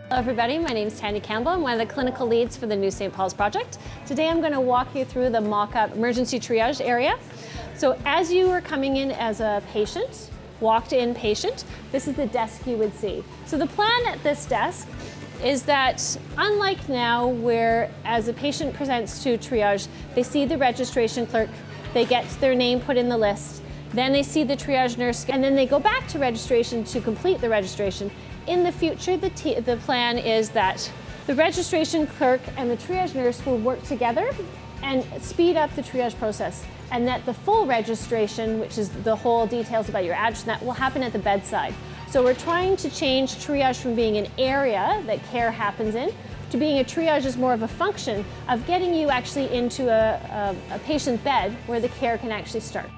Hello everybody, my name is Tanya Campbell. I'm one of the clinical leads for the New St. Paul's project. Today I'm going to walk you through the mock-up emergency triage area. So as you are coming in as a patient, walked in patient, this is the desk you would see. So the plan at this desk is that unlike now where as a patient presents to triage, they see the registration clerk, they get their name put in the list, then they see the triage nurse, and then they go back to registration to complete the registration. In the future, the plan is that the registration clerk and the triage nurse will work together and speed up the triage process, and that the full registration, which is the whole details about your address, that will happen at the bedside. So we're trying to change triage from being an area that care happens in to being a triage is more of a function of getting you actually into a patient bed where the care can actually start.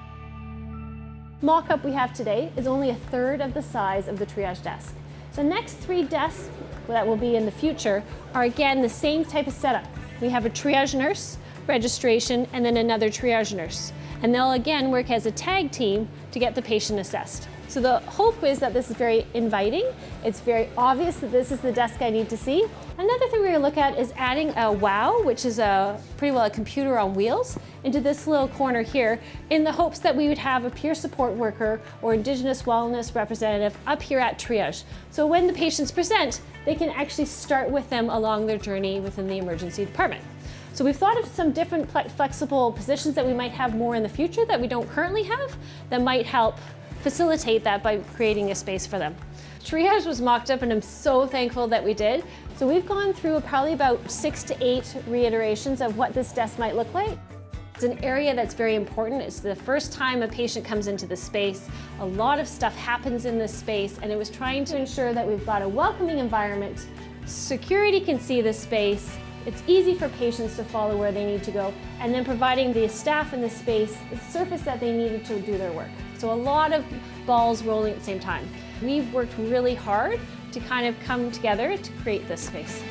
Mock-up we have today is only a third of the size of the triage desk. The next 3 desks that will be in the future are again the same type of setup. We have a triage nurse, registration, and then another triage nurse. And they'll again work as a tag team to get the patient assessed. So the hope is that this is very inviting. It's very obvious that this is the desk I need to see. Another thing we're going to look at is adding a WOW, which is pretty well a computer on wheels, into this little corner here in the hopes that we would have a peer support worker or Indigenous wellness representative up here at triage. So when the patients present, they can actually start with them along their journey within the emergency department. So we've thought of some different flexible positions that we might have more in the future that we don't currently have that might help facilitate that by creating a space for them. Triage was mocked up and I'm so thankful that we did. So we've gone through probably about 6 to 8 reiterations of what this desk might look like. It's an area that's very important. It's the first time a patient comes into the space. A lot of stuff happens in this space, and it was trying to ensure that we've got a welcoming environment. Security can see the space. It's easy for patients to follow where they need to go, and then providing the staff in the space the surface that they needed to do their work. So a lot of balls rolling at the same time. We've worked really hard to kind of come together to create this space.